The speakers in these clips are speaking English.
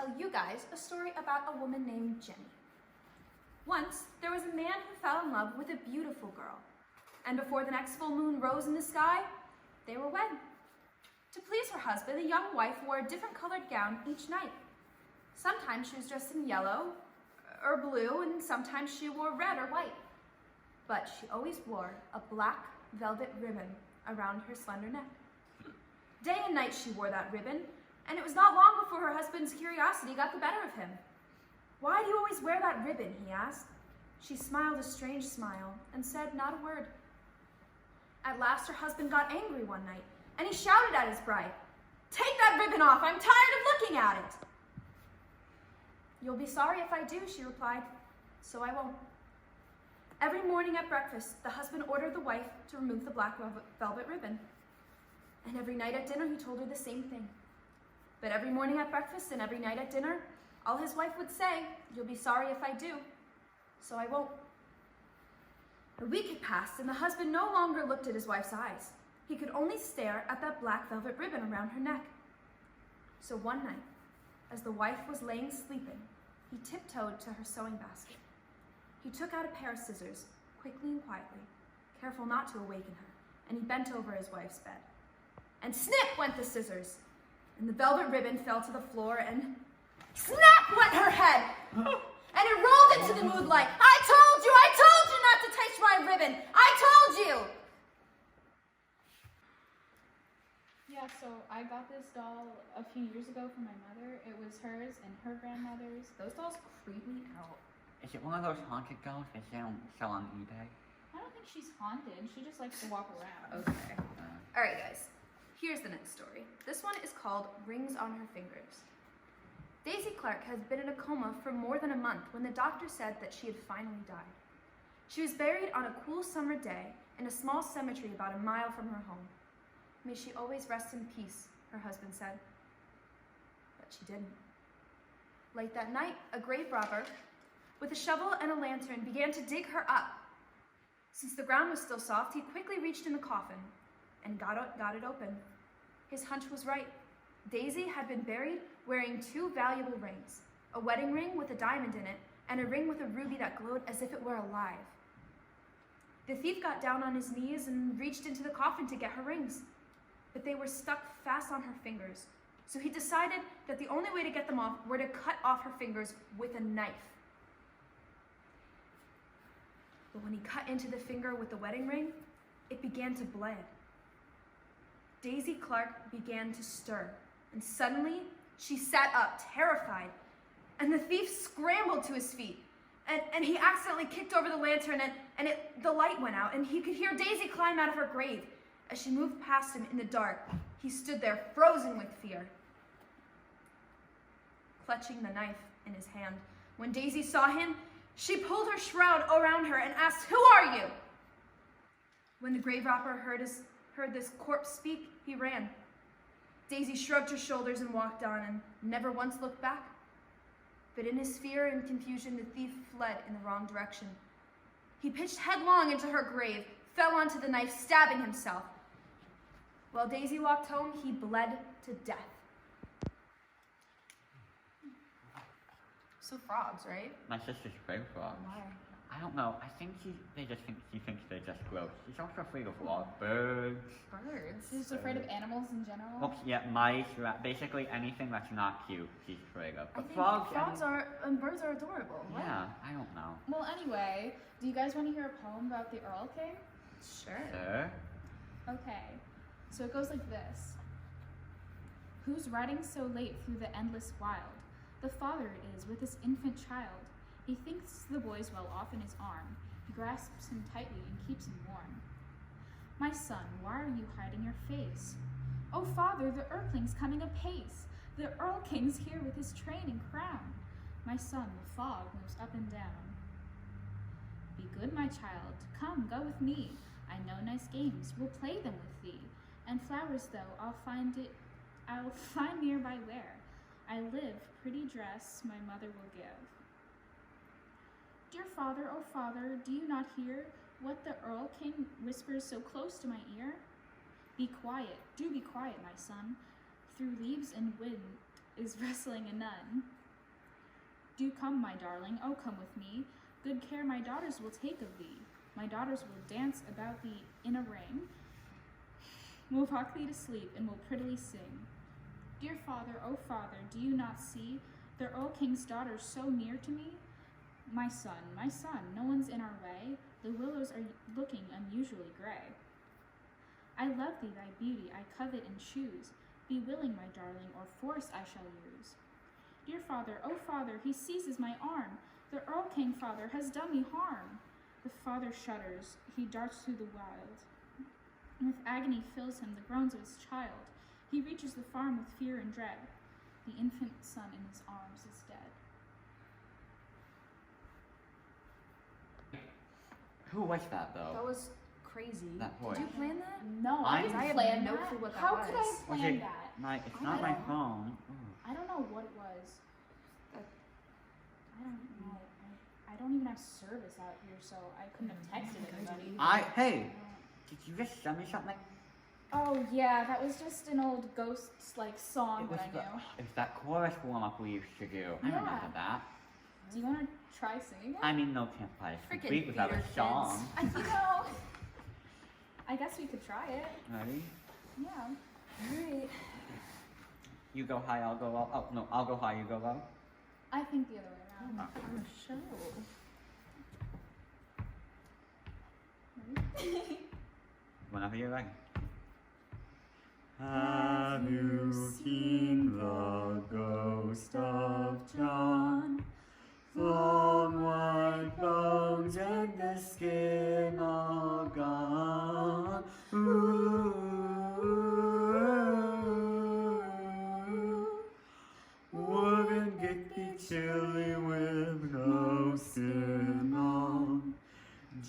tell you guys a story about a woman named Jenny. Once, there was a man who fell in love with a beautiful girl, and before the next full moon rose in the sky, they were wed. To please her husband, the young wife wore a different colored gown each night. Sometimes she was dressed in yellow or blue, and sometimes she wore red or white. But she always wore a black velvet ribbon around her slender neck. Day and night she wore that ribbon, and it was not long before her husband's curiosity got the better of him. "Why do you always wear that ribbon?" he asked. She smiled a strange smile and said not a word. At last her husband got angry one night, and he shouted at his bride, "Take that ribbon off! I'm tired of looking at it!" "You'll be sorry if I do," she replied, "so I won't." Every morning at breakfast, the husband ordered the wife to remove the black velvet ribbon. And every night at dinner, he told her the same thing. But every morning at breakfast and every night at dinner, all his wife would say, "You'll be sorry if I do, so I won't." A week had passed, and the husband no longer looked at his wife's eyes. He could only stare at that black velvet ribbon around her neck. So one night, as the wife was laying sleeping, he tiptoed to her sewing basket. He took out a pair of scissors, quickly and quietly, careful not to awaken her, and he bent over his wife's bed. And snip went the scissors, and the velvet ribbon fell to the floor, and snap went her head, and it rolled into the moonlight. I told you not to touch my ribbon. I told you. Yeah, so I got this doll a few years ago from my mother. It was hers and her grandmother's. Those dolls creep me out. Is it one of those haunted dolls they sell on eBay? I don't think she's haunted. She just likes to walk around. Okay. All right, guys. Here's the next story. This one is called Rings on Her Fingers. Daisy Clark had been in a coma for more than a month when the doctor said that she had finally died. She was buried on a cool summer day in a small cemetery about a mile from her home. "May she always rest in peace," her husband said. But she didn't. Late that night, a grave robber with a shovel and a lantern began to dig her up. Since the ground was still soft, he quickly reached in the coffin and got it open. His hunch was right. Daisy had been buried wearing two valuable rings, a wedding ring with a diamond in it, and a ring with a ruby that glowed as if it were alive. The thief got down on his knees and reached into the coffin to get her rings, but they were stuck fast on her fingers. So he decided that the only way to get them off were to cut off her fingers with a knife. But when he cut into the finger with the wedding ring, it began to bleed. Daisy Clark began to stir, and suddenly she sat up, terrified, and the thief scrambled to his feet, and he accidentally kicked over the lantern, and the light went out, and he could hear Daisy climb out of her grave. As she moved past him in the dark, he stood there, frozen with fear, clutching the knife in his hand. When Daisy saw him, she pulled her shroud around her and asked, "Who are you?" When the grave robber heard this corpse speak, he ran. Daisy shrugged her shoulders and walked on and never once looked back. But in his fear and confusion, the thief fled in the wrong direction. He pitched headlong into her grave, fell onto the knife, stabbing himself. While Daisy walked home, he bled to death. So frogs, right? My sister's afraid of frogs. Why? I don't know. I think she thinks they're just gross. She's also afraid of birds. Birds? She's afraid of animals in general. Well, yeah, mice, basically anything that's not cute, she's afraid of. I But think frogs and birds are adorable. What? Yeah, I don't know. Well, anyway, do you guys want to hear a poem about the Earl King? Sure. Sir? Okay, so it goes like this. Who's riding so late through the endless wild? The father it is with his infant child. He thinks the boy's well off in his arm. He grasps him tightly and keeps him warm. My son, why are you hiding your face? Oh, father, the Earlkling's coming apace. The Earl King's here with his train and crown. My son, the fog moves up and down. Be good, my child. Come, go with me. I know nice games. We'll play them with thee. And flowers, though, I'll find nearby where I live. Pretty dress my mother will give. Dear father, oh father, do you not hear what the Earl King whispers so close to my ear? Be quiet, do be quiet, my son. Through leaves and wind, is wrestling a nun. Do come, my darling, oh come with me. Good care my daughters will take of thee. My daughters will dance about thee in a ring, will rock thee to sleep, and will prettily sing. Dear father, O father, do you not see the Earl King's daughter so near to me? My son, no one's in our way. The willows are looking unusually gray. I love thee, thy beauty, I covet and choose. Be willing, my darling, or force I shall use. Dear father, O father, he seizes my arm. The Earl King, father, has done me harm. The father shudders, he darts through the wild. With agony fills him the groans of his child. He reaches the farm with fear and dread. The infant son in his arms is dead. Who was that though? That was crazy. That voice. Did you plan that? No, I I didn't I have plan no that. clue what that How was. could I have Was planned it that? it's I not my don't- phone. I don't know what it was. That- I don't know. I don't even have service out here, so I couldn't have texted anybody. Hey, did you just send me something? Oh yeah, that was just an old ghosts like song that I knew. It's that chorus warm up we used to do. I Yeah. remember that. Do you want to try singing it? I mean, no campfire is Freaking complete without a theater kids. song. I guess we could try it. Ready? Yeah. Alright. You go high, I'll go low. Oh no, I'll go high, you go low. I think the other way around. On a show. Ready? Whenever you're ready. Have you seen the ghost of John? Long white bones and the skin all gone. Ooh. Wouldn't get me chilly with no skin on.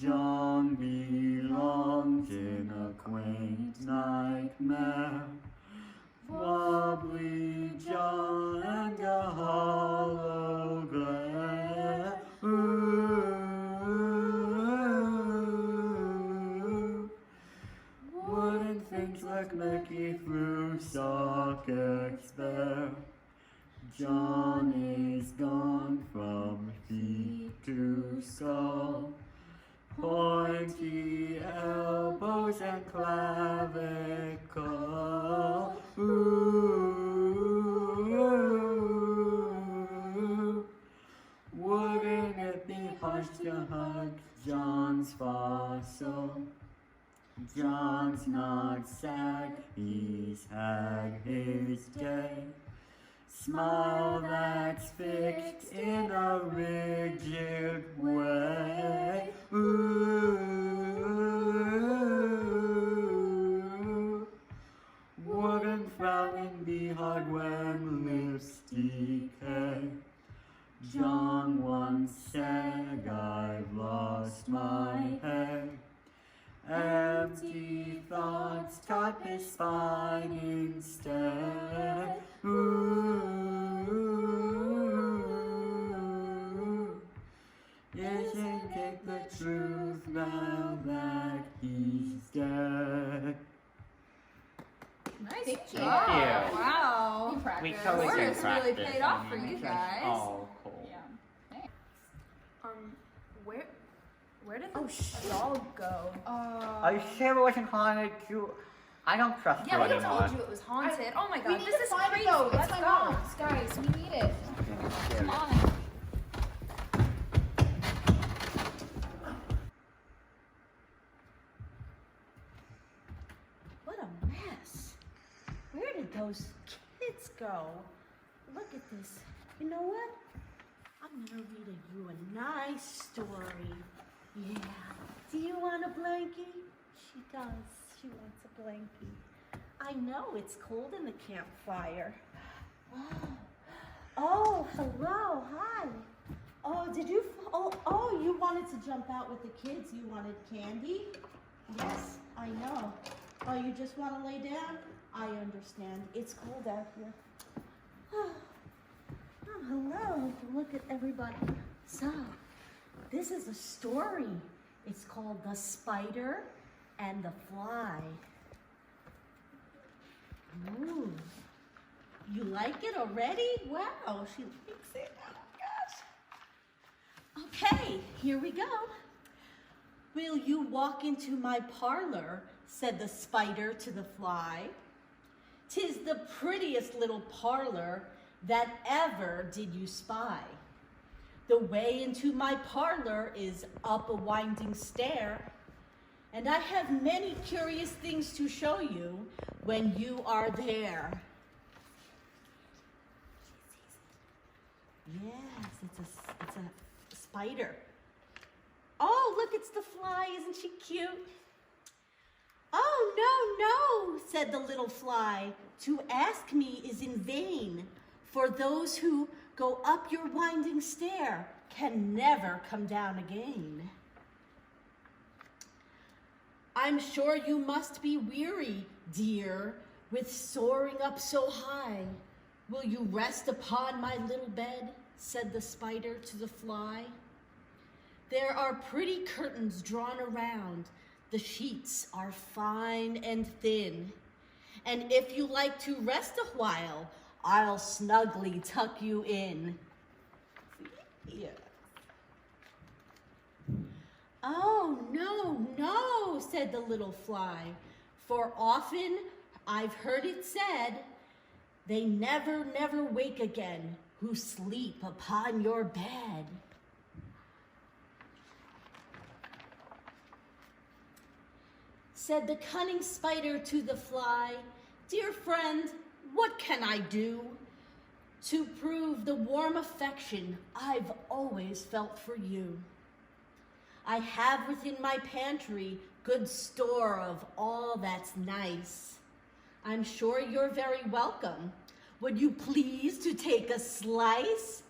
John belongs in a quaint nightmare. Wobbly John and a hollow glare. Ooh. Wouldn't things like Mickey through sockets bare. John is gone from feet to skull. Pointy elbows and clavicle. Ooh. Wouldn't it be harsh to hug John's fossil? John's not sad, he's had his day. Smile that's fixed in a rigid way. Ooh. Wouldn't frowning be hard when lips decay? John once said, I've lost my head. Empty thoughts taught his spine instead. Ooh. Isn't it the truth now that he's dead? Nice Thank you. job. Thank you. Wow. We We practiced. totally Chorus did really practice. paid off for you it's guys. all cool. Yeah. Where did the doll go? Are you sure it wasn't haunted too? I don't trust Yeah, you we anymore. told you it was haunted. Oh my We god, need this to is find crazy. it though. Let's It's my go. mom's, guys. We need it. Come on. What a mess. Where did those kids go? Look at this. You know what? I'm gonna read you a nice story. Yeah. Do you want a blankie? She does. She wants a blankie. I know it's cold in the campfire. Oh, hello. Hi. Oh, did you? Oh, you wanted to jump out with the kids. You wanted candy? Yes, I know. Oh, you just want to lay down? I understand. It's cold out here. Oh, hello. Look at everybody. So, this is a story. It's called The Spider and the Fly. Ooh. You like it already? Wow, she likes it. Oh my gosh. Okay, here we go. Will you walk into my parlor, said the spider to the fly. 'Tis the prettiest little parlor that ever did you spy. The way into my parlor is up a winding stair, and I have many curious things to show you when you are there. Yes, it's a spider. Oh, look, it's the fly. Isn't she cute? Oh, no, said the little fly. To ask me is in vain, for those who go up your winding stair can never come down again. I'm sure you must be weary, dear, with soaring up so high. Will you rest upon my little bed, said the spider to the fly. There are pretty curtains drawn around. The sheets are fine and thin. And if you like to rest a while, I'll snugly tuck you in. Yeah. Oh, no, said the little fly, for often I've heard it said, they never wake again who sleep upon your bed. Said the cunning spider to the fly, dear friend, what can I do to prove the warm affection I've always felt for you? I have within my pantry good store of all that's nice. I'm sure you're very welcome. Would you please to take a slice?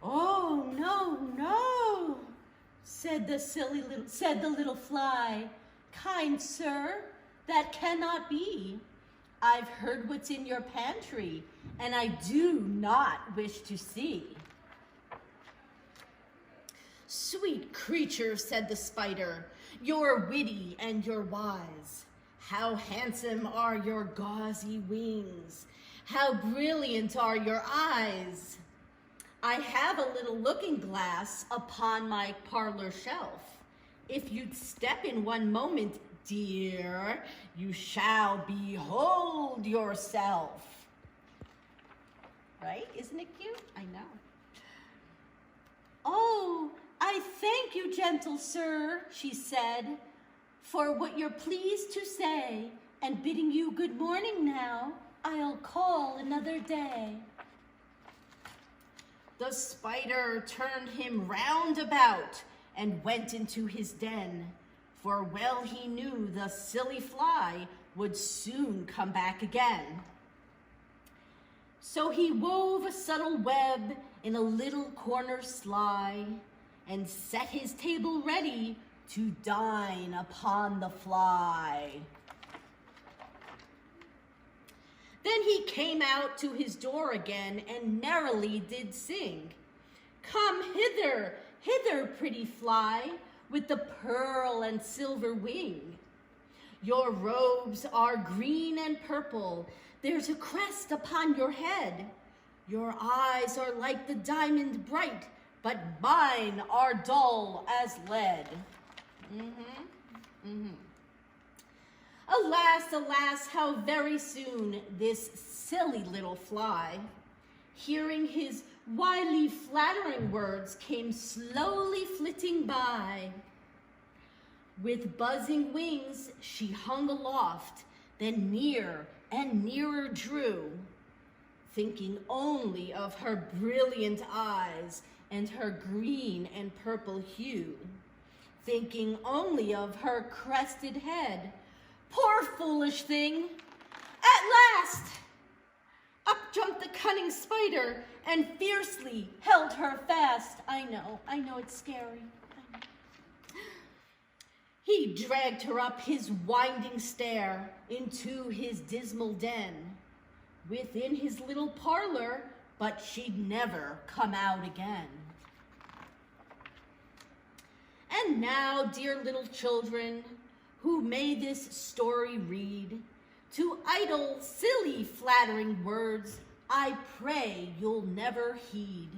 Oh, no, said the little fly. Kind sir, that cannot be. I've heard what's in your pantry, and I do not wish to see. Sweet creature, said the spider, you're witty and you're wise. How handsome are your gauzy wings. How brilliant are your eyes. I have a little looking glass upon my parlor shelf. If you'd step in one moment, dear, you shall behold yourself. Right? Isn't it cute? I know. Oh, I thank you, gentle sir, she said, for what you're pleased to say, and bidding you good morning now, I'll call another day. The spider turned him round about and went into his den, for well he knew the silly fly would soon come back again. So he wove a subtle web in a little corner sly, and set his table ready to dine upon the fly. Then he came out to his door again, and merrily did sing. Come hither, hither, pretty fly, with the pearl and silver wing. Your robes are green and purple. There's a crest upon your head. Your eyes are like the diamond bright, but mine are dull as lead. Alas, alas, how very soon this silly little fly, hearing his wily flattering words, came slowly flitting by. With buzzing wings she hung aloft, then near and nearer drew, thinking only of her brilliant eyes and her green and purple hue, thinking only of her crested head. Poor foolish thing! At last, up jumped the cunning spider and fiercely held her fast. I know, it's scary. I know. He dragged her up his winding stair into his dismal den, within his little parlor, but she'd never come out again. And now, dear little children, who may this story read, to idle, silly, flattering words, I pray you'll never heed.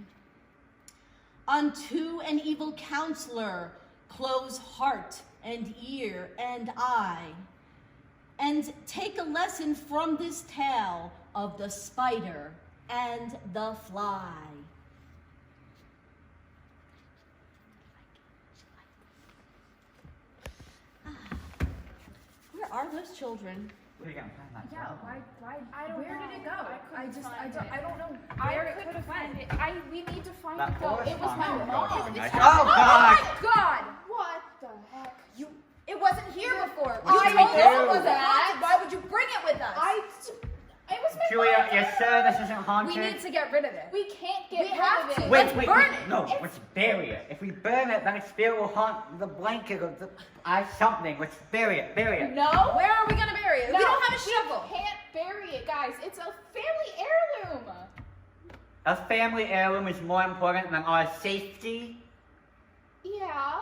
Unto an evil counselor, close heart and ear and eye, and take a lesson from this tale of the spider and the fly. Where are those children? We're gonna find that Yeah, dog. why, I don't where know. did it go? I couldn't find it. I don't know I where it couldn't could have find went. it. We need to find That it though. It was my correspondence mom. doesn't It's make- my Oh, mom. God! God! What the heck? It wasn't here before. What You should told we us do? it wasn't haunted. Why would you bring it with us? It was my Julia, mom. you're sure this isn't We haunted? need to get rid of it. We can't get We rid have of to. it. Wait, Let's wait, burn wait. it. No, let's bury it. If we burn it, then its spirit will haunt the blanket or the something. Let's bury it, bury it. No. Where are we gonna bury it? No, We don't have a shovel. We can't bury it, guys. It's a family heirloom. A family heirloom is more important than our safety. Yeah.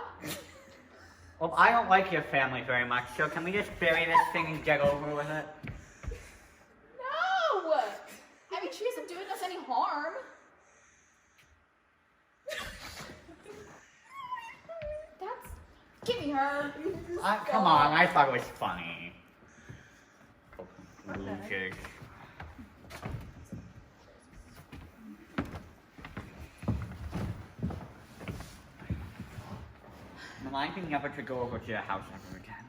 Well, I don't like your family very much, so can we just bury this thing and get over with it? No. I mean, she isn't doing us any harm. Give me her. Come on, I thought it was funny. What the heck? Losers. Remind me never to go over to your house ever again.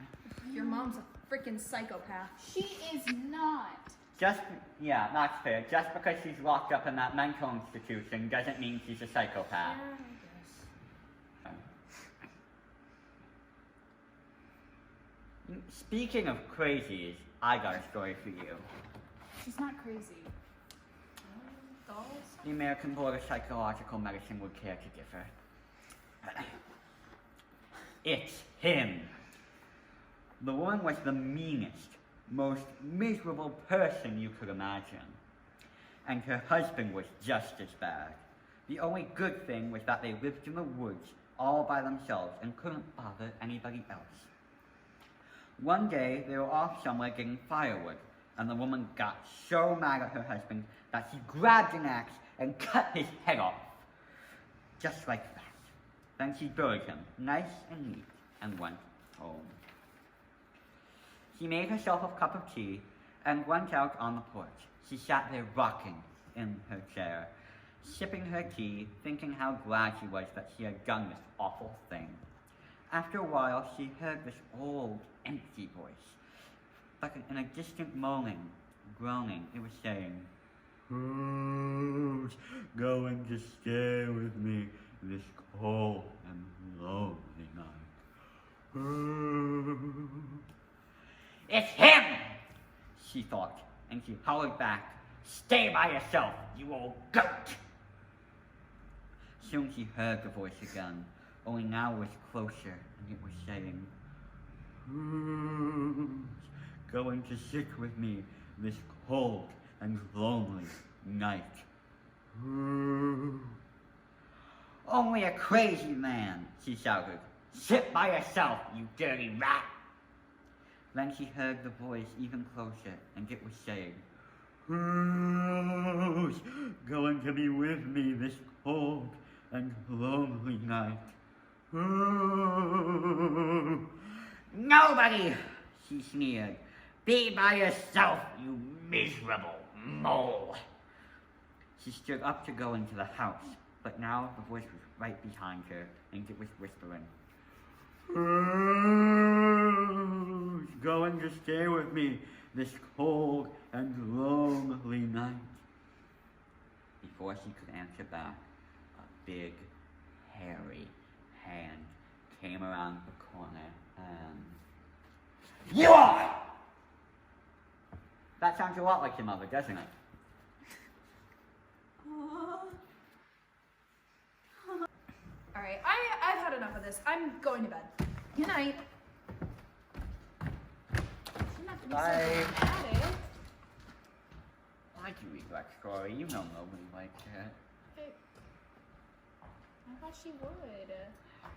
Your mom's a freaking psychopath. She is not. Yeah, that's fair. Just because she's locked up in that mental institution doesn't mean she's a psychopath. Speaking of crazies, I got a story for you. She's not crazy. The American Board of Psychological Medicine would care to differ. It's him. The woman was the meanest, most miserable person you could imagine. And her husband was just as bad. The only good thing was that they lived in the woods all by themselves and couldn't bother anybody else. One day, they were off somewhere getting firewood, and the woman got so mad at her husband that she grabbed an axe and cut his head off. Just like that. Then she buried him, nice and neat, and went home. She made herself a cup of tea and went out on the porch. She sat there rocking in her chair, sipping her tea, thinking how glad she was that she had done this awful thing. After a while, she heard this old, empty voice, like in a distant moaning, groaning. It was saying, "Who's going to stay with me this cold and lonely night? Who?" It's him, she thought, and she hollered back, "Stay by yourself, you old goat!" Soon she heard the voice again, only now it was closer, and it was saying, "Who's going to sit with me this cold and lonely night? Who?" "Only a crazy man," she shouted. "Sit by yourself, you dirty rat!" Then she heard the voice even closer, and it was saying, "Who's going to be with me this cold and lonely night? Who?" "Nobody," she sneered. "Be by yourself, you miserable mole." She stood up to go into the house, but now the voice was right behind her, and it was whispering, "Who's going to stay with me this cold and lonely night?" Before she could answer back, a big, hairy hand came around the corner and... "You are!" That sounds a lot like your mother, doesn't it? Alright, I've had enough of this. I'm going to bed. Good night. Shouldn't have to be so Bye. dramatic. Why'd you read that story? You know nobody likes it. I thought she would.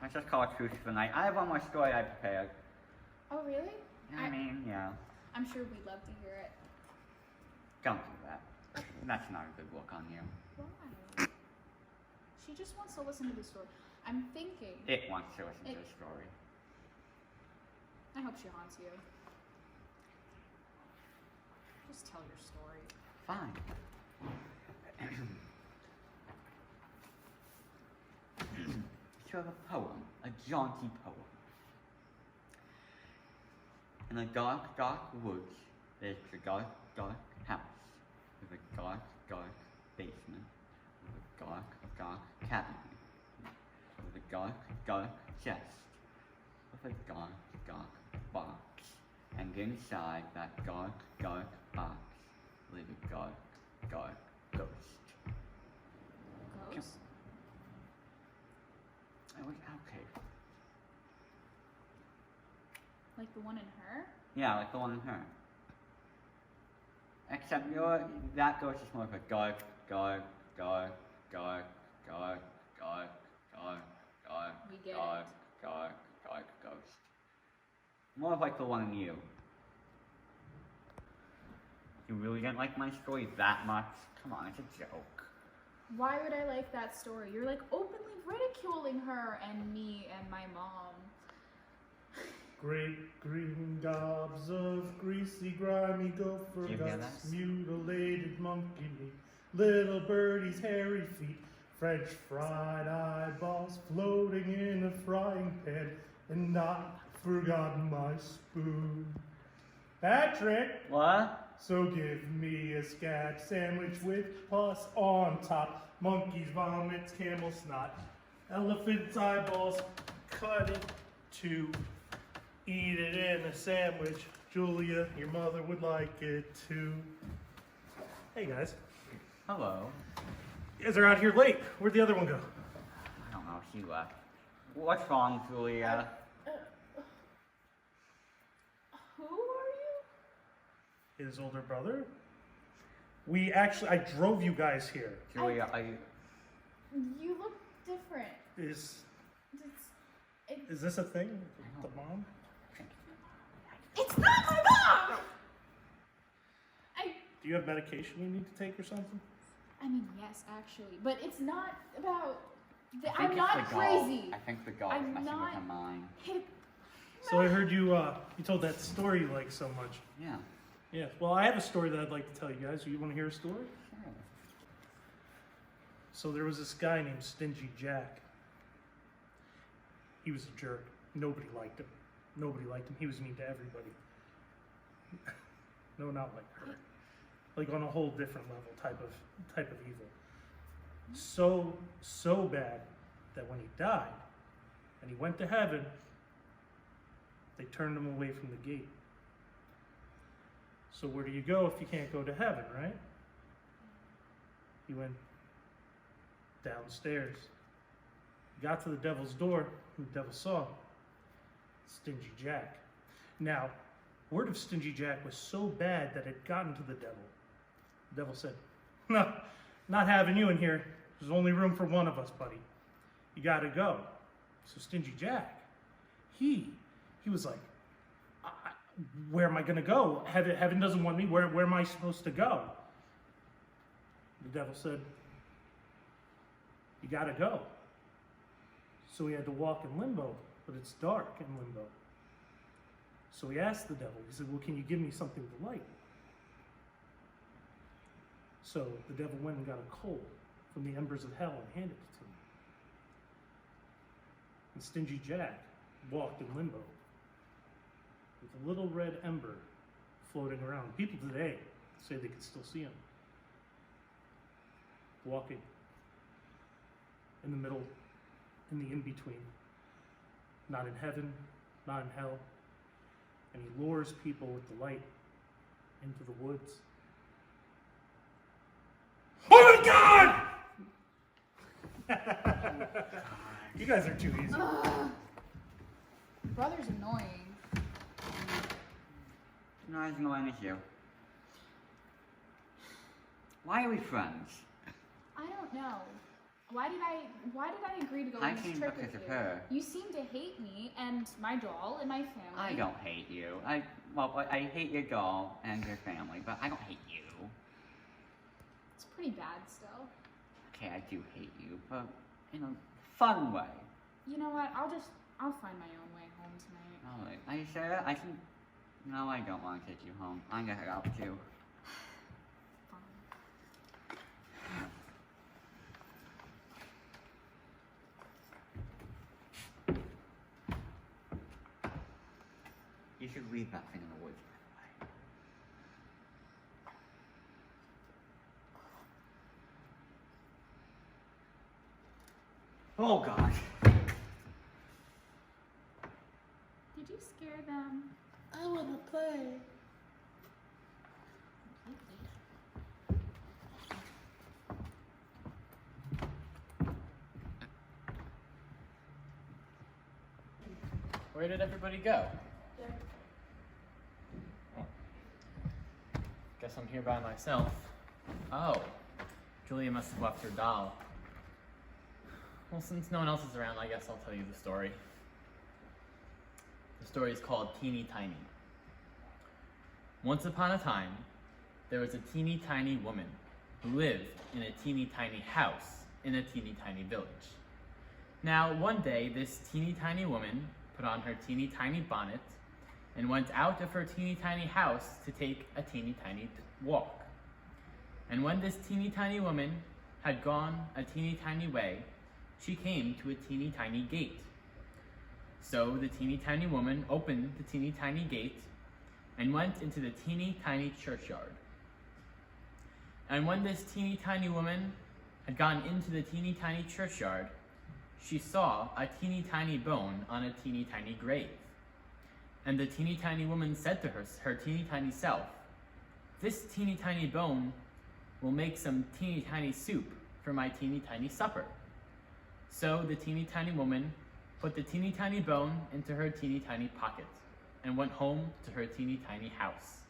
Let's just call it truce for the night. I have one more story I prepared. Oh, really? I mean, yeah. I'm sure we'd love to hear it. Don't do that. That's not a good look on you. Why? She just wants to listen to the story. I'm thinking. It wants to listen to the story. I hope she haunts you. Just tell your story. Fine. Sort of a poem, a jaunty poem. In the dark, dark woods, there's a dark, dark house with a dark, dark basement, with a dark, dark cabinet, with a dark, dark chest, with a dark, dark box, and inside that dark, dark box live a dark, dark ghost. Ghost? It was okay. Like the one in her? Yeah, like the one in her. Except that ghost is more of a dark, dark, dark, dark, dark, dark, dark, dark, We get dark, it. dark, dark ghost. More of like the one in you. You really didn't like my story that much? Come on, it's a joke. Why would I like that story? You're like openly ridiculing her and me and my mom. Great green gobs of greasy, grimy gopher Do you hear guts, this? mutilated monkey meat, little birdie's hairy feet, French fried eyeballs floating in a frying pan, and not forgotten my spoon. Patrick, What? so give me a scat sandwich with pus on top, monkey's vomits, camel snot, elephant's eyeballs, cut it to eat it in a sandwich. Julia, your mother would like it too. Hey guys, Hello. you guys are out here late. Where'd the other one go? I don't know, she left. What's wrong, Julia? Who are His older brother. I drove you guys here. Julia, are you... you? You look different. Is It's this a thing? The mom? It's not my mom! Do you have medication you need to take or something? I mean, yes, actually. But it's not about... I think I'm it's not the doll. crazy. I think the doll is I'm messing with not- her mind. It, So I heard you told that story you like so much. Yeah. Yeah. Well, I have a story that I'd like to tell you guys. You want to hear a story? Sure. So there was this guy named Stingy Jack. He was a jerk. Nobody liked him. Nobody liked him. He was mean to everybody. No, not like her. Like on a whole different level, type of evil. So bad that when he died and he went to heaven, they turned him away from the gate. So where do you go if you can't go to heaven, right? He went downstairs. He got to the devil's door, and the devil saw Stingy Jack. Now, word of Stingy Jack was so bad that it got into the devil. The devil said, "No, not having you in here. There's only room for one of us, buddy. You gotta go." So Stingy Jack, he was like, where am I gonna go? Heaven doesn't want me. Where am I supposed to go? The devil said, "You gotta go." So he had to walk in limbo, but it's dark in limbo. So he asked the devil, he said, "Well, can you give me something to light?" So the devil went and got a coal from the embers of hell and handed it to him. And Stingy Jack walked in limbo with a little red ember floating around. People today say they can still see him walking in the middle, in the in-between, not in heaven, not in hell, and he lures people with the light into the woods. Oh my God! You guys are too easy. brother's annoying. Not as annoying as you. Why are we friends? I don't know. Why did I agree to go I on this came trip because with of you? her. You seem to hate me and my doll and my family. I don't hate you. I hate your doll and your family, but I don't hate you. It's pretty bad still. Okay, I do hate you, but in a fun way. You know what? I'll find my own way home tonight. Alright, are you sure? I can... No, I don't want to take you home. I'm gonna head out too. Fine. You should leave that thing in the woods, by the way. Oh gosh. Did you scare them? I want to play. Where did everybody go? Guess I'm here by myself. Oh, Julia must have left her doll. Well, since no one else is around, I guess I'll tell you the story. The story is called Teeny Tiny. Once upon a time, there was a teeny tiny woman who lived in a teeny tiny house in a teeny tiny village. Now, one day, this teeny tiny woman put on her teeny tiny bonnet and went out of her teeny tiny house to take a teeny tiny walk. And when this teeny tiny woman had gone a teeny tiny way, she came to a teeny tiny gate. So the teeny tiny woman opened the teeny tiny gate and went into the teeny tiny churchyard. And when this teeny tiny woman had gone into the teeny tiny churchyard, she saw a teeny tiny bone on a teeny tiny grave. And the teeny tiny woman said to her teeny tiny self, "This teeny tiny bone will make some teeny tiny soup for my teeny tiny supper." So the teeny tiny woman put the teeny tiny bone into her teeny tiny pocket and went home to her teeny tiny house.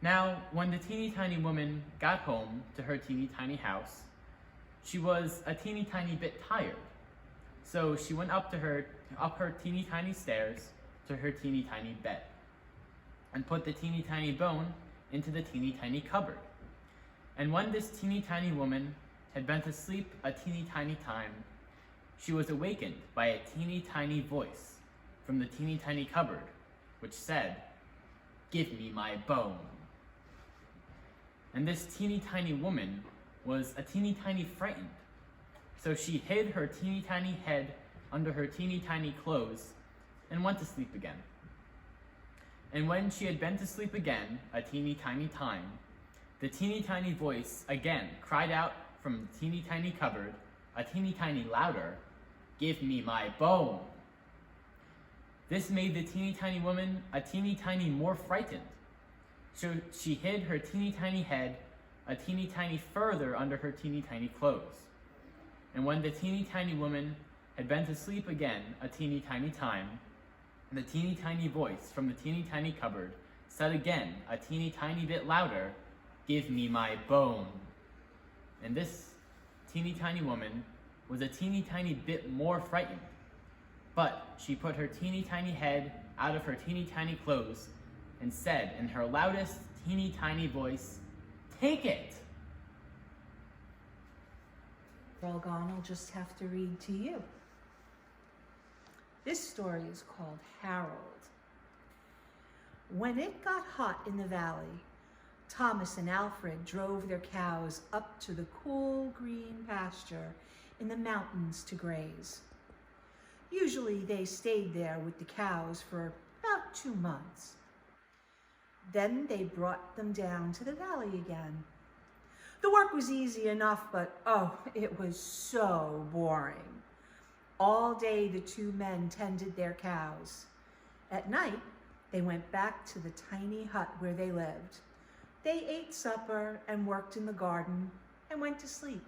Now, when the teeny tiny woman got home to her teeny tiny house, she was a teeny tiny bit tired. So she went up her teeny tiny stairs to her teeny tiny bed and put the teeny tiny bone into the teeny tiny cupboard. And when this teeny tiny woman had been to sleep a teeny tiny time, she was awakened by a teeny tiny voice from the teeny tiny cupboard, which said, "Give me my bone." And this teeny tiny woman was a teeny tiny frightened. So she hid her teeny tiny head under her teeny tiny clothes and went to sleep again. And when she had been to sleep again a teeny tiny time, the teeny tiny voice again cried out from the teeny tiny cupboard, a teeny tiny louder, "Give me my bone." This made the teeny tiny woman a teeny tiny more frightened. So she hid her teeny tiny head a teeny tiny further under her teeny tiny clothes. And when the teeny tiny woman had been to sleep again a teeny tiny time, the teeny tiny voice from the teeny tiny cupboard said again a teeny tiny bit louder, "Give me my bone." And this teeny tiny woman was a teeny tiny bit more frightened. But she put her teeny tiny head out of her teeny tiny clothes and said in her loudest teeny tiny voice, "Take it!" Rolgon will just have to read to you. This story is called Harold. When it got hot in the valley, Thomas and Alfred drove their cows up to the cool green pasture in the mountains to graze. Usually they stayed there with the cows for about 2 months. Then they brought them down to the valley again. The work was easy enough, but oh, it was so boring. All day the two men tended their cows. At night, they went back to the tiny hut where they lived. They ate supper and worked in the garden and went to sleep.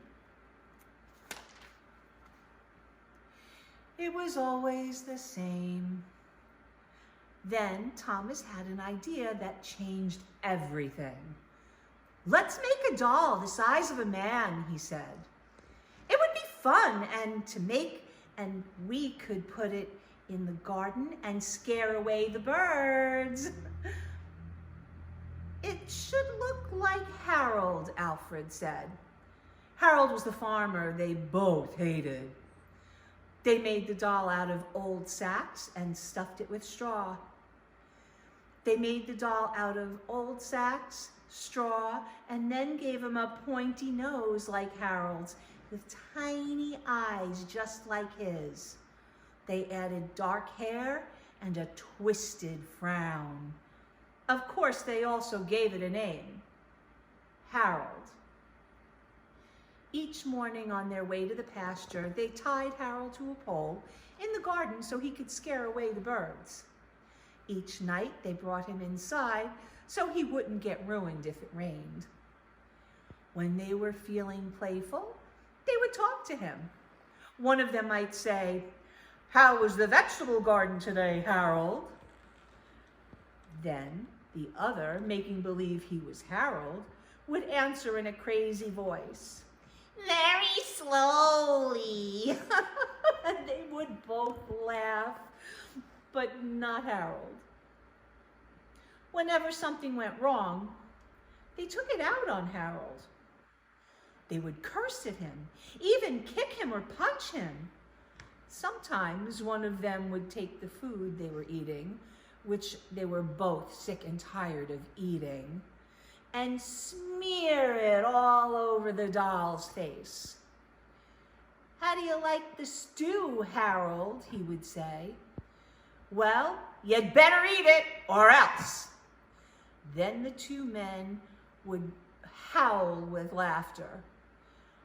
It was always the same. Then Thomas had an idea that changed everything. "Let's make a doll the size of a man," he said. "It would fun and to make, and we could put it in the garden and scare away the birds. It should look like Harold, Alfred said. Harold was the farmer they both hated. They made the doll out of old sacks and stuffed it with straw. They made the doll out of old sacks, straw, and then gave him a pointy nose like Harold's with tiny eyes just like his. They added dark hair and a twisted frown. Of course, they also gave it a name, Harold. Each morning on their way to the pasture, they tied Harold to a pole in the garden so he could scare away the birds. Each night, they brought him inside so he wouldn't get ruined if it rained. When they were feeling playful, they would talk to him. One of them might say, "How was the vegetable garden today, Harold?" Then the other, making believe he was Harold, would answer in a crazy voice, "Very slowly." And they would both laugh, but not Harold. Whenever something went wrong, they took it out on Harold. They would curse at him, even kick him or punch him. Sometimes one of them would take the food they were eating, which they were both sick and tired of eating, and smear it all over the doll's face. "How do you like the stew, Harold?" he would say. "Well, you'd better eat it or else." Then the two men would howl with laughter.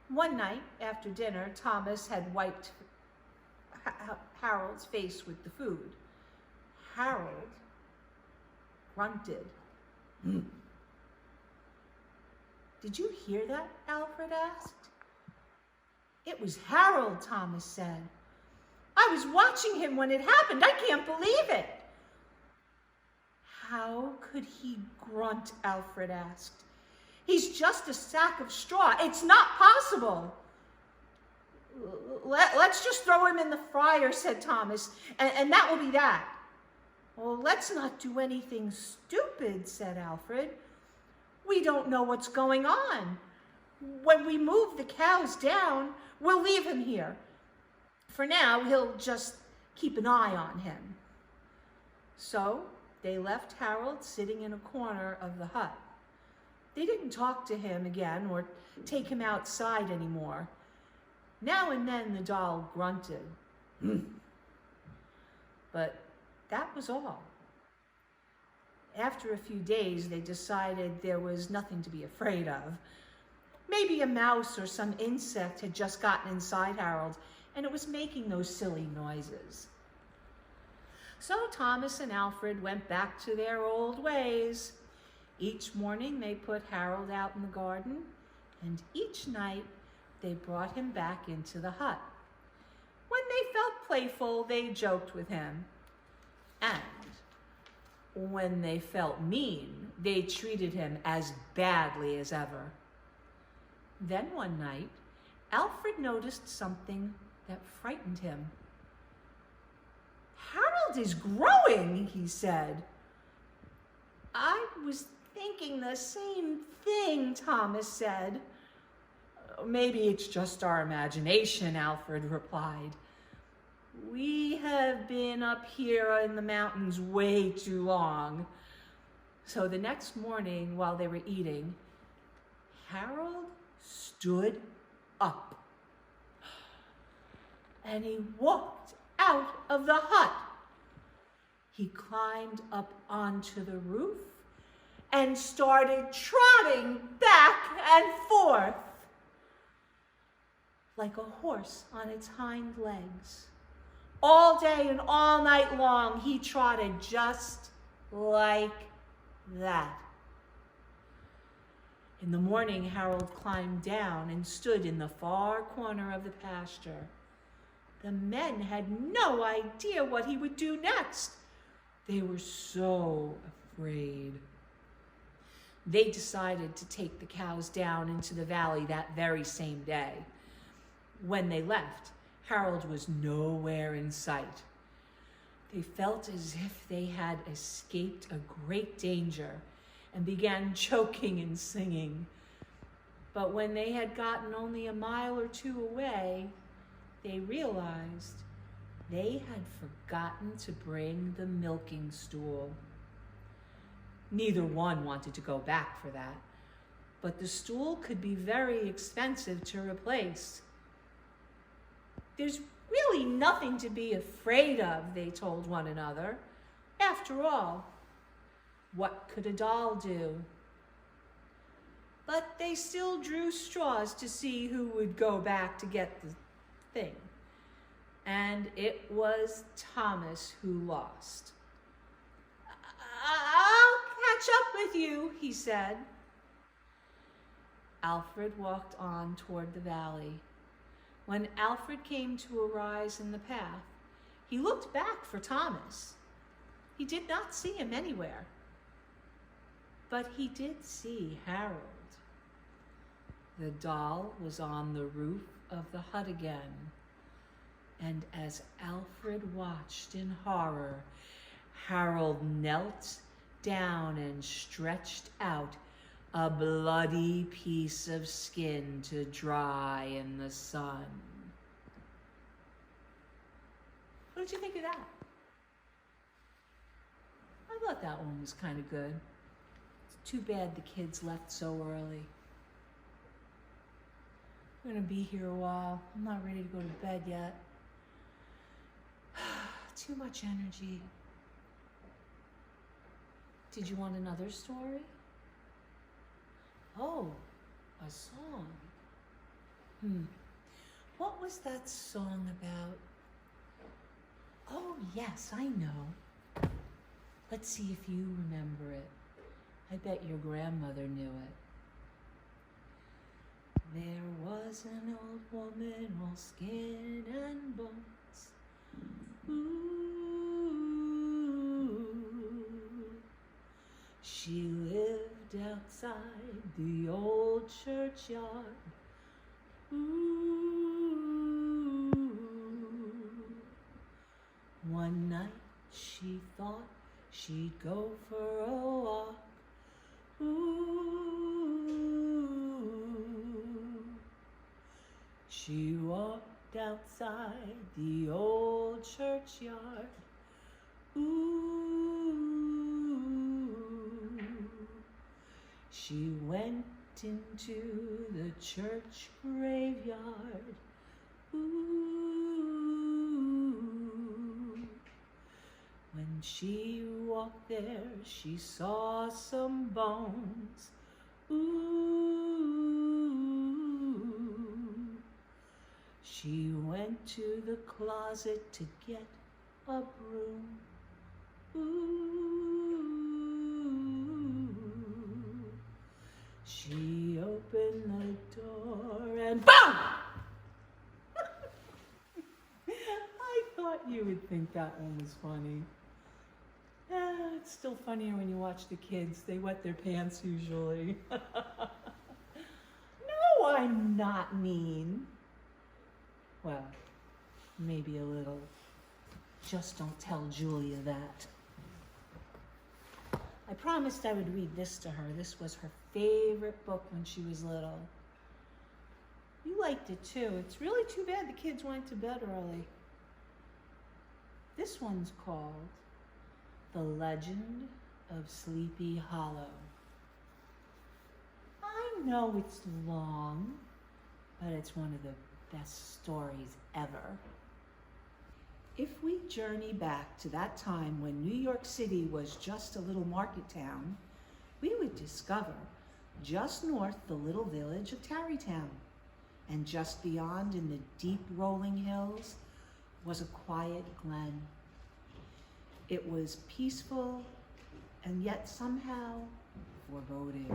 One night after dinner, Thomas had wiped Harold's face with the food. Harold grunted. "Did you hear that?" Alfred asked. "It was Harold," Thomas said. "I was watching him when it happened. I can't believe it." "How could he grunt?" Alfred asked. "He's just a sack of straw. It's not possible." Let's just throw him in the fryer," said Thomas, and that will be that." "Well, let's not do anything stupid," said Alfred. "We don't know what's going on. When we move the cows down, we'll leave him here. For now, he'll just keep an eye on him." So they left Harold sitting in a corner of the hut. They didn't talk to him again or take him outside anymore. Now and then the doll grunted. But that was all. After a few days, they decided there was nothing to be afraid of. Maybe a mouse or some insect had just gotten inside Harold, and it was making those silly noises. So Thomas and Alfred went back to their old ways. Each morning they put Harold out in the garden, and each night they brought him back into the hut. When they felt playful, they joked with him. And when they felt mean, they treated him as badly as ever. Then one night, Alfred noticed something that frightened him. "Harold is growing," he said. "I was thinking the same thing," Thomas said. "Maybe it's just our imagination," Alfred replied. "We have been up here in the mountains way too long." So the next morning, while they were eating, Harold stood up. And he walked out of the hut. He climbed up onto the roof and started trotting back and forth like a horse on its hind legs. All day and all night long, he trotted just like that. In the morning, Harold climbed down and stood in the far corner of the pasture. The men had no idea what he would do next. They were so afraid. They decided to take the cows down into the valley that very same day. When they left, Harold was nowhere in sight. They felt as if they had escaped a great danger and began choking and singing. But when they had gotten only a mile or two away, they realized they had forgotten to bring the milking stool. Neither one wanted to go back for that, but the stool could be very expensive to replace. There's really nothing to be afraid of, they told one another. After all, what could a doll do? But they still drew straws to see who would go back to get the thing. And it was Thomas who lost. "I'll catch up with you," he said. Alfred walked on toward the valley. When Alfred came to a rise in the path, he looked back for Thomas. He did not see him anywhere. But he did see Harold. The doll was on the roof of the hut again. And as Alfred watched in horror, Harold knelt down and stretched out a bloody piece of skin to dry in the sun. What did you think of that? I thought that one was kind of good. It's too bad the kids left so early. I'm gonna be here a while. I'm not ready to go to bed yet. Too much energy. Did you want another story? Oh, a song. What was that song about? Oh, yes, I know. Let's see if you remember it. I bet your grandmother knew it. There was an old woman, all skin and bones. Ooh. She lived outside the old churchyard. Ooh. One night she thought she'd go for a walk. Ooh. She walked outside the old churchyard. Ooh. She went into the church graveyard. Ooh. When she walked there, she saw some bones. Ooh. She went to the closet to get a broom. Ooh. She opened the door and BOOM! I thought you would think that one was funny. It's still funnier when you watch the kids. They wet their pants usually. No, I'm not mean. Well, maybe a little. Just don't tell Julia that. I promised I would read this to her. This was her favorite book when she was little. You liked it too. It's really too bad the kids went to bed early. This one's called The Legend of Sleepy Hollow. I know it's long, but it's one of the best stories ever. If we journey back to that time when New York City was just a little market town, we would discover just north the little village of Tarrytown, and just beyond in the deep rolling hills was a quiet glen. It was peaceful and yet somehow foreboding,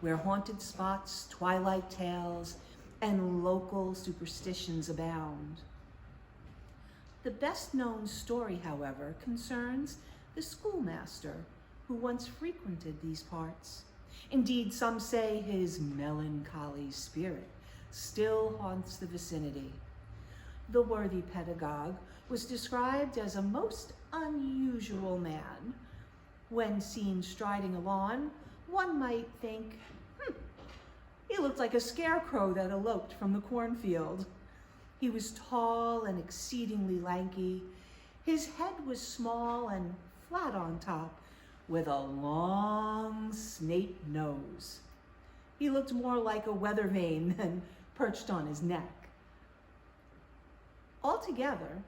where haunted spots, twilight tales, and local superstitions abound. The best known story, however, concerns the schoolmaster who once frequented these parts. Indeed, some say his melancholy spirit still haunts the vicinity. The worthy pedagogue was described as a most unusual man. When seen striding along, one might think, he looked like a scarecrow that eloped from the cornfield. He was tall and exceedingly lanky. His head was small and flat on top, with a long snake nose. He looked more like a weather vane than perched on his neck. Altogether,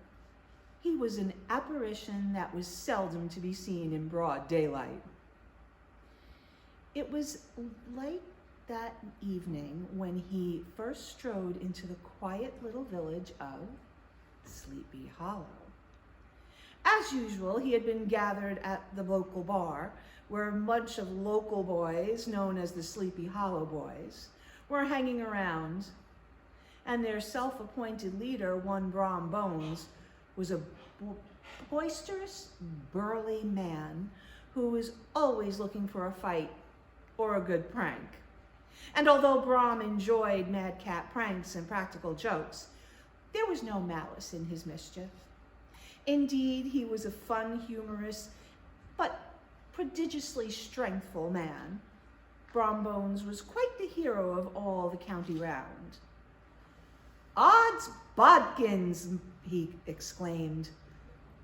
he was an apparition that was seldom to be seen in broad daylight. It was late that evening when he first strode into the quiet little village of Sleepy Hollow. As usual, he had been gathered at the local bar, where a bunch of local boys, known as the Sleepy Hollow Boys, were hanging around, and their self-appointed leader, one Brom Bones, was a boisterous, burly man who was always looking for a fight or a good prank. And although Brom enjoyed madcap pranks and practical jokes, there was no malice in his mischief. Indeed, he was a fun, humorous, but prodigiously strengthful man. Brom Bones was quite the hero of all the county round. "Odds bodkins," he exclaimed.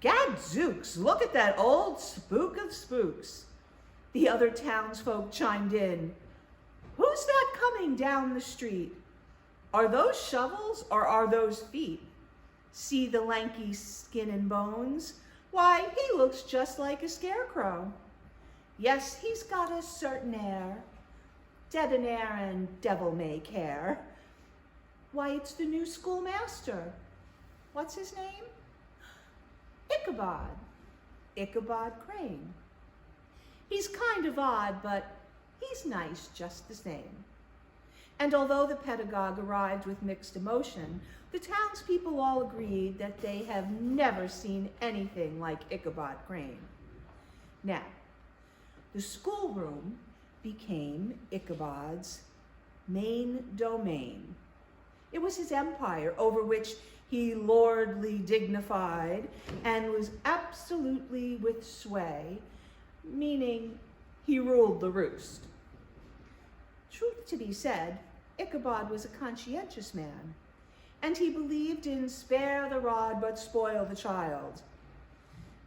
"Gadzooks, look at that old spook of spooks." The other townsfolk chimed in. "Who's that coming down the street? Are those shovels or are those feet? See the lanky skin and bones? Why, he looks just like a scarecrow. Yes, he's got a certain air, debonair and devil-may-care. Why, it's the new schoolmaster. What's his name? Ichabod Crane. He's kind of odd, but he's nice just the same." And although the pedagogue arrived with mixed emotion, the townspeople all agreed that they have never seen anything like Ichabod Crane. Now, the schoolroom became Ichabod's main domain. It was his empire over which he lordly dignified and was absolutely with sway, meaning he ruled the roost. Truth to be said, Ichabod was a conscientious man, and he believed in spare the rod but spoil the child.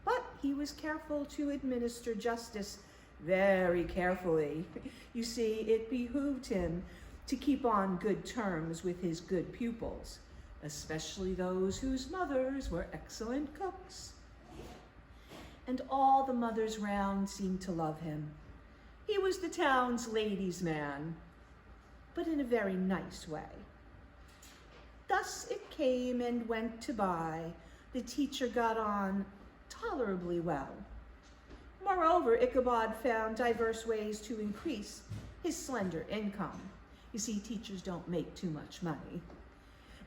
But he was careful to administer justice very carefully. You see, it behooved him to keep on good terms with his good pupils, especially those whose mothers were excellent cooks. And all the mothers round seemed to love him. He was the town's ladies' man, but in a very nice way. Thus it came and went to by. The teacher got on tolerably well. Moreover, Ichabod found diverse ways to increase his slender income. You see, teachers don't make too much money.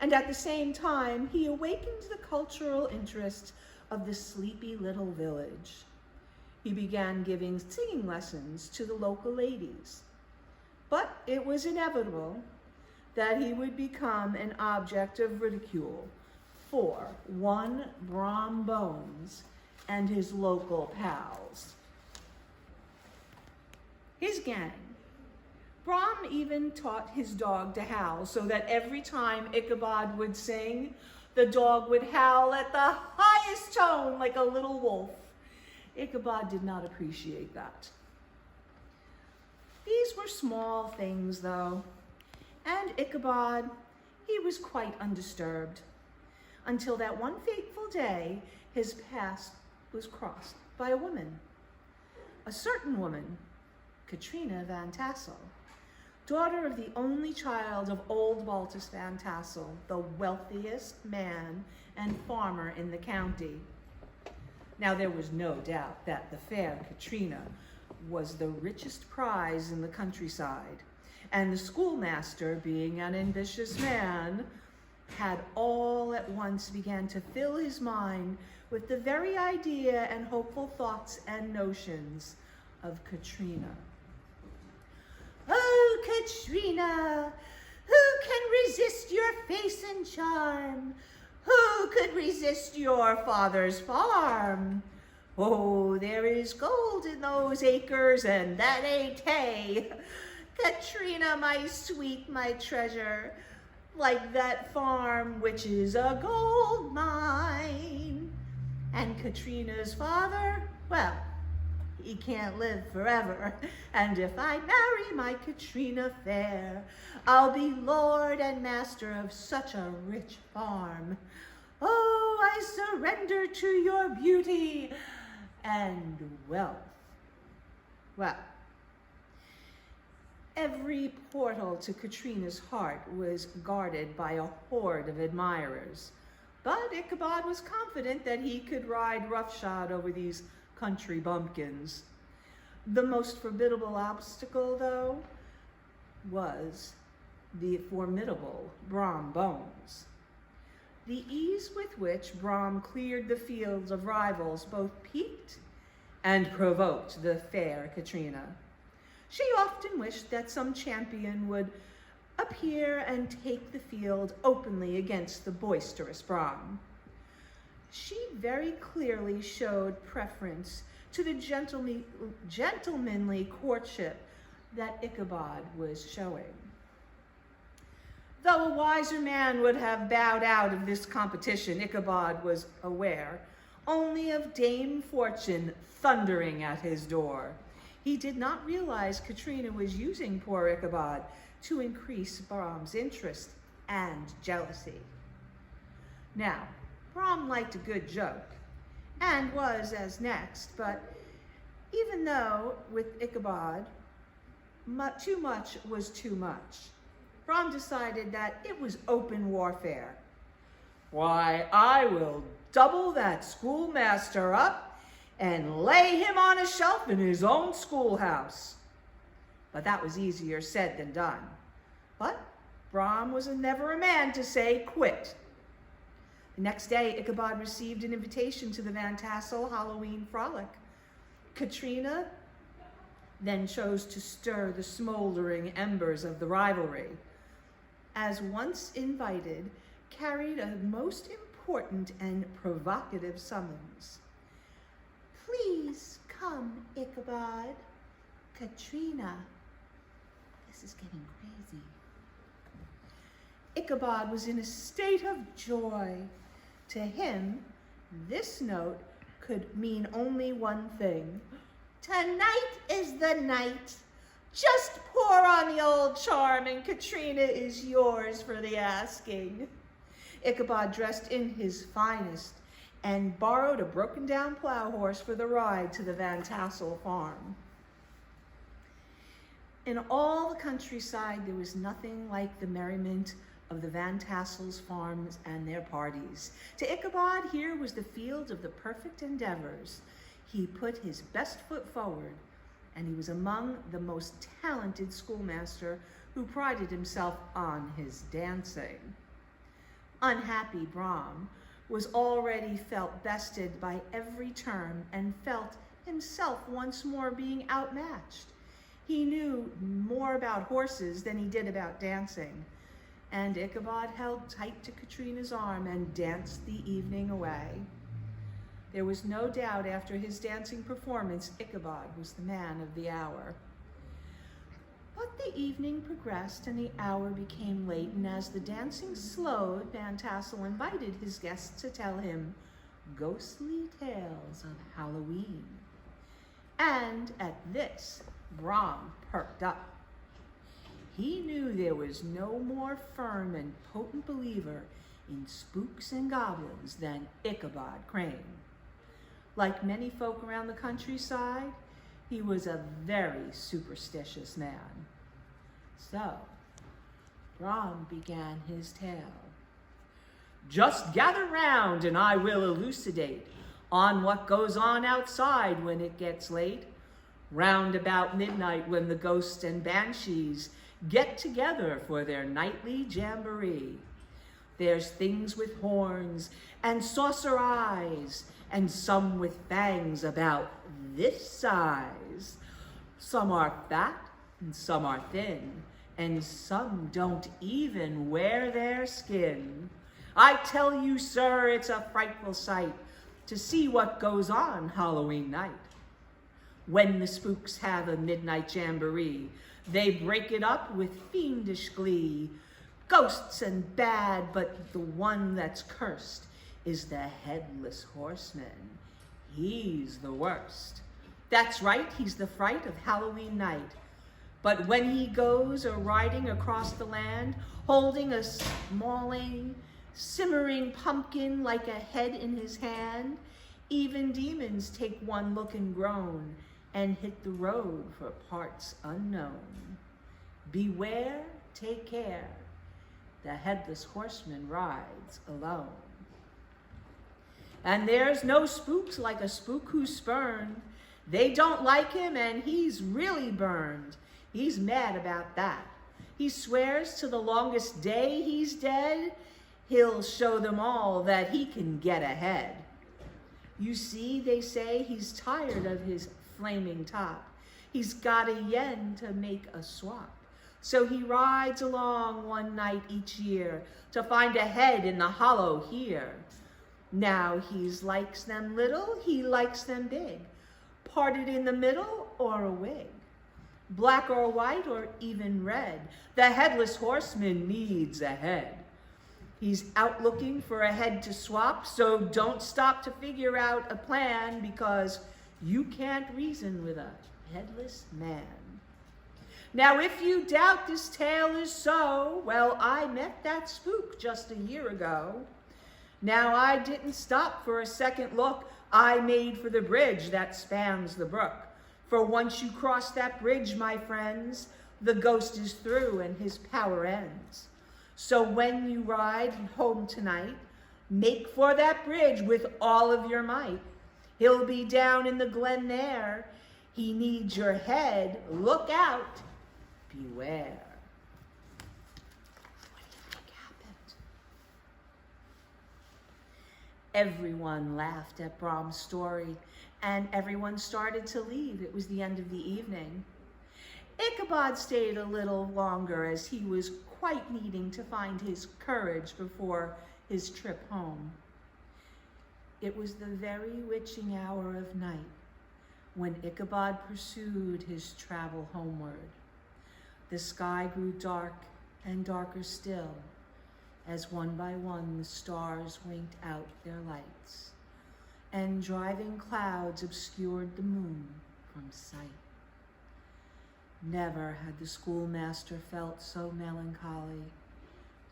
And at the same time, he awakened the cultural interest of the sleepy little village. He began giving singing lessons to the local ladies. But it was inevitable that he would become an object of ridicule for one Brom Bones and his local pals. His gang. Brom even taught his dog to howl so that every time Ichabod would sing, the dog would howl at the highest tone like a little wolf. Ichabod did not appreciate that. These were small things, though, and Ichabod, he was quite undisturbed, until that one fateful day his path was crossed by a woman. A certain woman, Katrina Van Tassel, daughter of the only child of old Baltus Van Tassel, the wealthiest man and farmer in the county. Now, there was no doubt that the fair Katrina was the richest prize in the countryside, and the schoolmaster, being an ambitious man, had all at once began to fill his mind with the very idea and hopeful thoughts and notions of Katrina. "Oh, Katrina, who can resist your face and charm? Who could resist your father's farm? Oh, there is gold in those acres, and that ain't hay. Katrina, my sweet, my treasure, like that farm which is a gold mine. And Katrina's father, well, he can't live forever. And if I marry my Katrina fair, I'll be lord and master of such a rich farm. Oh, I surrender to your beauty and wealth. Well, every portal to Katrina's heart was guarded by a horde of admirers. But Ichabod was confident that he could ride roughshod over these country bumpkins. The most formidable obstacle, though, was the formidable Brom Bones. The ease with which Brom cleared the fields of rivals both piqued and provoked the fair Katrina. She often wished that some champion would appear and take the field openly against the boisterous Brom. She very clearly showed preference to the gentlemanly courtship that Ichabod was showing. Though a wiser man would have bowed out of this competition, Ichabod was aware only of Dame Fortune thundering at his door. He did not realize Katrina was using poor Ichabod to increase Brom's interest and jealousy. Now, Brom liked a good joke, and was as next, but even though with Ichabod, too much was too much, Brom decided that it was open warfare. Why, I will double that schoolmaster up and lay him on a shelf in his own schoolhouse. But that was easier said than done. But Brom was never a man to say quit. The next day, Ichabod received an invitation to the Van Tassel Halloween frolic. Katrina then chose to stir the smoldering embers of the rivalry. As once invited, carried a most important and provocative summons. Please come, Ichabod. Katrina. This is getting crazy. Ichabod was in a state of joy. To him, this note could mean only one thing. Tonight is the night. Just pour on the old charm and Katrina is yours for the asking. Ichabod dressed in his finest and borrowed a broken-down plow horse for the ride to the Van Tassel farm. In all the countryside, there was nothing like the merriment of the Van Tassel's farms and their parties. To Ichabod, here was the field of the perfect endeavors. He put his best foot forward, and he was among the most talented schoolmaster who prided himself on his dancing. Unhappy Brom was already felt bested by every term and felt himself once more being outmatched. He knew more about horses than he did about dancing, and Ichabod held tight to Katrina's arm and danced the evening away. There was no doubt after his dancing performance, Ichabod was the man of the hour. But the evening progressed and the hour became late, and as the dancing slowed, Van Tassel invited his guests to tell him ghostly tales of Halloween. And at this, Brom perked up. He knew there was no more firm and potent believer in spooks and goblins than Ichabod Crane. Like many folk around the countryside, he was a very superstitious man. So, Brom began his tale. Just gather round and I will elucidate on what goes on outside when it gets late. Round about midnight when the ghosts and banshees get together for their nightly jamboree. There's things with horns and saucer eyes, and some with fangs about this size. Some are fat and some are thin, and some don't even wear their skin. I tell you, sir, it's a frightful sight to see what goes on Halloween night. When the spooks have a midnight jamboree, they break it up with fiendish glee. Ghosts and bad, but the one that's cursed is the headless horseman. He's the worst. That's right, he's the fright of Halloween night. But when he goes a-riding across the land, holding a smalling, simmering pumpkin like a head in his hand, even demons take one look and groan and hit the road for parts unknown. Beware, take care, the headless horseman rides alone. And there's no spooks like a spook who's spurned. They don't like him and he's really burned. He's mad about that. He swears to the longest day he's dead, he'll show them all that he can get ahead. You see, they say he's tired of his flaming top. He's got a yen to make a swap. So he rides along one night each year to find a head in the hollow here. Now he likes them little, he likes them big, parted in the middle or a wig, black or white or even red. The headless horseman needs a head. He's out looking for a head to swap, so don't stop to figure out a plan, because you can't reason with a headless man. Now, if you doubt this tale is so, well, I met that spook just a year ago. Now, I didn't stop for a second look. I made for the bridge that spans the brook. For once you cross that bridge, my friends, the ghost is through and his power ends. So when you ride home tonight, make for that bridge with all of your might. He'll be down in the glen there. He needs your head. Look out. Beware. What do you think happened? Everyone laughed at Brahm's story, and everyone started to leave. It was the end of the evening. Ichabod stayed a little longer, as he was quite needing to find his courage before his trip home. It was the very witching hour of night when Ichabod pursued his travel homeward. The sky grew dark and darker still, as one by one the stars winked out their lights, and driving clouds obscured the moon from sight. Never had the schoolmaster felt so melancholy,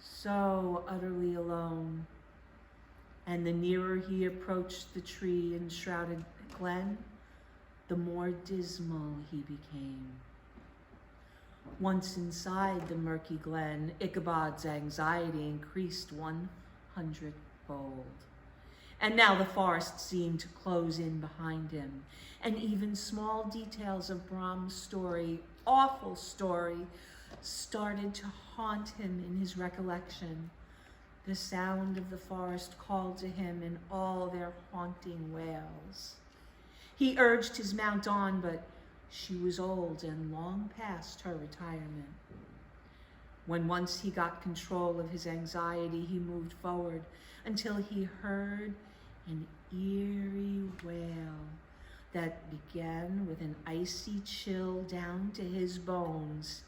so utterly alone. And the nearer he approached the tree enshrouded glen, the more dismal he became. Once inside the murky glen, Ichabod's anxiety increased 100-fold. And now the forest seemed to close in behind him, and even small details of Brahm's story, awful story, started to haunt him in his recollection. The sound of the forest called to him in all their haunting wails. He urged his mount on, but she was old and long past her retirement. When once he got control of his anxiety, he moved forward until he heard an eerie wail that began with an icy chill down to his bones.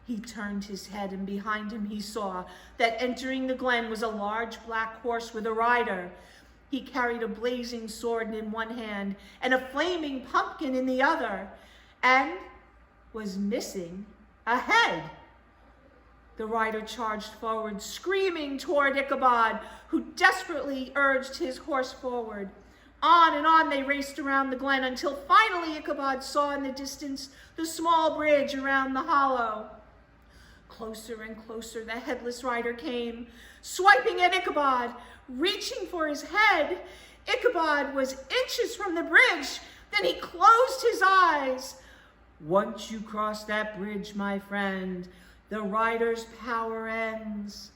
He turned his head, and behind him he saw that entering the glen was a large black horse with a rider. He carried a blazing sword in one hand and a flaming pumpkin in the other, and was missing a head. The rider charged forward, screaming toward Ichabod, who desperately urged his horse forward. On and on they raced around the glen until finally Ichabod saw in the distance the small bridge around the hollow. Closer and closer the headless rider came, swiping at Ichabod, reaching for his head. Ichabod was inches from the bridge. Then he closed his eyes. Once you cross that bridge, my friend, the rider's power ends.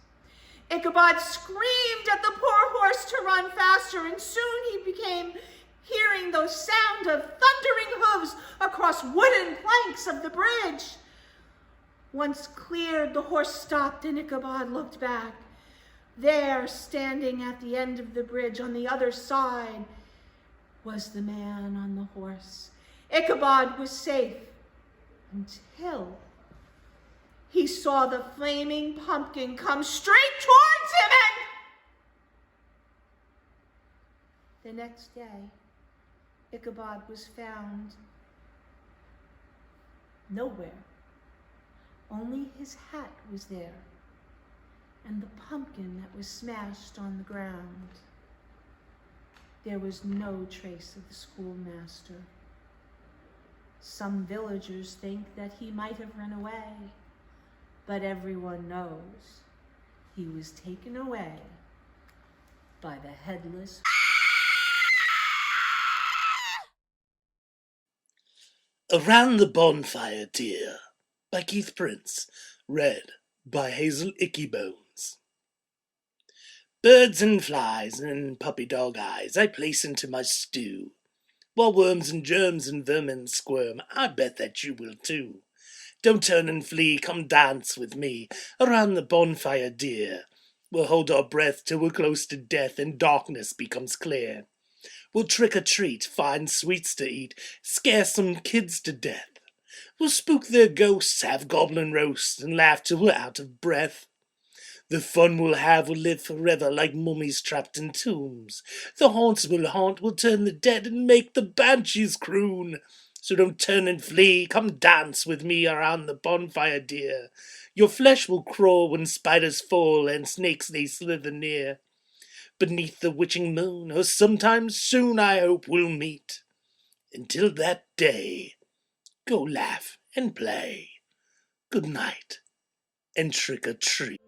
Ichabod screamed at the poor horse to run faster, and soon he became hearing the sound of thundering hooves across wooden planks of the bridge. Once cleared, the horse stopped and Ichabod looked back. There, standing at the end of the bridge on the other side, was the man on the horse. Ichabod was safe until he saw the flaming pumpkin come straight towards him, and the next day, Ichabod was found nowhere. Only his hat was there, and the pumpkin that was smashed on the ground. There was no trace of the schoolmaster. Some villagers think that he might have run away, but everyone knows he was taken away by the headless. Around the Bonfire, Dear, by Keith Prince, read by Hazel Ickybones. Birds and flies and puppy dog eyes I place into my stew, while worms and germs and vermin squirm. I bet that you will too. Don't turn and flee, come dance with me around the bonfire, dear. We'll hold our breath till we're close to death and darkness becomes clear. We'll trick or treat, find sweets to eat, scare some kids to death. We'll spook their ghosts, have goblin roast, and laugh till we're out of breath. The fun we'll have will live forever like mummies trapped in tombs. The haunts we'll haunt will turn the dead and make the banshees croon. So don't turn and flee, come dance with me around the bonfire, dear. Your flesh will crawl when spiders fall and snakes they slither near. Beneath the witching moon, or sometime soon I hope we'll meet. Until that day, go laugh and play. Good night and trick or treat.